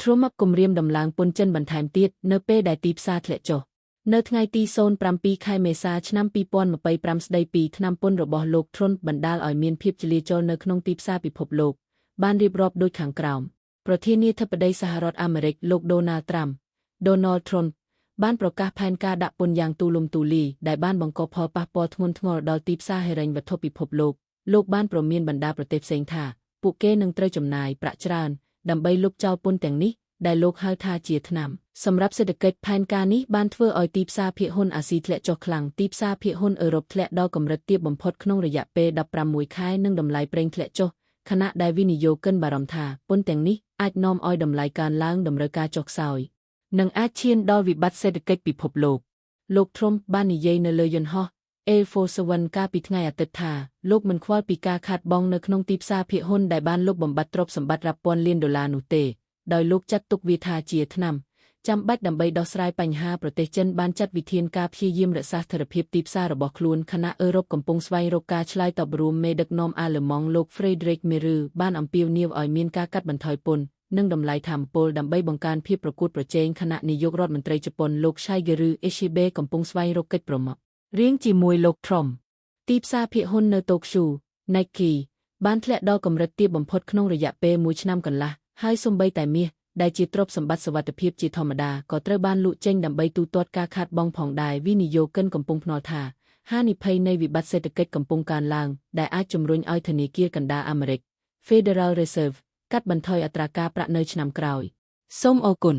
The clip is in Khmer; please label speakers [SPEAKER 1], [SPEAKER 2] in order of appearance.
[SPEAKER 1] ទ្រមគម្រាមដំឡើងពន្ធចិនបន្ថែមទៀតនៅពេលដែលទីផ្សារធ្លាក់ចុះនៅថ្ងៃទី07ខែមេសាឆ្នាំ2025ស្ដីពីថ្នាំពន្ធរបស់លោកទ្រុនបណ្ដាលឲ្យមានភាពចលាចលនៅក្នុងទីផ្សារពិភពលោកបានរៀបរាប់ដូចខាងក្រោមប្រធានាធិបតីសហរដ្ឋអាមេរិកលោក Donald Trumpបានប្រកាសផែនការដាក់ពន្ធយ៉ាងទូលំទូលាយដែលបានបង្កផលប៉ះពាល់ធ្ងន់ធ្ងរដល់ទីផ្សារហិរញ្ញវត្ថុពិភពលោកបានព្រមានបណ្ដាប្រទេសផ្សេងថាពួកគេនឹងត្រូវចំណាយប្រាក់ច្រើនដើម្បីលុបចោលពន្ធទាំងនេះដែលលោកហៅថាជាថ្នាំសម្រាប់សេដ្ឋកិច្ចផែនការនេះបានធ្វើឲ្យទីផ្សារភាគហ៊ុនអាស៊ីធ្លាក់ចុះខ្លាំងទីផ្សារភាគហ៊ុនអឺរ៉ុបធ្លាក់ដល់កម្រិតទាបបំផុតក្នុងរយៈពេល16ខែនិងតម្លៃប្រេងធ្លាក់ចុះខណៈដែលវិនិយោគិនបារម្ភថាពន្ធទាំងនេះអាចនាំឲ្យតម្លៃកើនឡើងតម្រូវការចុះខ្សោយនិងអាចឈានដល់វិបត្តិសេដ្ឋកិច្ចពិភពលោកទ្រមបាននិយាយនៅលើយន្តហោះ Air Force One កាលពីថ្ងៃអាទិត្យថាលោកមិនខ្វល់ពីការខាតបង់នៅក្នុងទីផ្សារភាគហ៊ុនដែលបានលុបបំបាត់ទ្រព្យសម្បត្តិរាប់ពាន់លានដុល្លារនោះទេដោយលោកចាត់ទុកវាថាជាថ្នាំចាំបាច់ដើម្បីដោះស្រាយបញ្ហាប្រទេសចិនបានចាត់វិធានការព្យាយាមរក្សាស្ថិរភាពទីផ្សាររបស់ខ្លួនខណៈអឺរ៉ុបកំពុងស្វែងរកការឆ្លើយតបរួមមេដឹកនាំអាល្លឺម៉ង់លោក Friedrich Merz បានអំពាវនាវឲ្យមានការកាត់បន្ថយពន្ធនិងតម្លៃថាមពលដើម្បីបង្កើនភាពប្រកួតប្រជែងខណៈនាយករដ្ឋមន្ត្រីជប៉ុនលោក Shigeru Ishibe កំពុងស្វែងរកកិច្ចប្រមុខរៀងជាមួយលោក Trump ទីផ្សារភាគហ៊ុននៅតូក្យូ Nikkei បានធ្លាក់ដល់កម្រិតទាបបំផុតក្នុងរយៈពេល1ឆ្នាំកន្លះហើយសូម្បីតែមាសដែលជាទ្រព្យសម្បត្តិសុវត្ថិភាពជាធម្មតាក៏ត្រូវបានលក់ចេញដើម្បីទូទាត់ការខាតបង់ផងដែរវិនិយោគិនកំពុងភ្នាល់ថាហានិភ័យនៃវិបត្តិសេដ្ឋកិច្ចកំពុងកើនឡើងដែលអាចជំរុញឲ្យធនាគារកណ្ដាលអាមេរិក Federal Reserve កាត់បន្ថយអត្រាការប្រាក់នៅឆ្នាំក្រោយសូមអរគុណ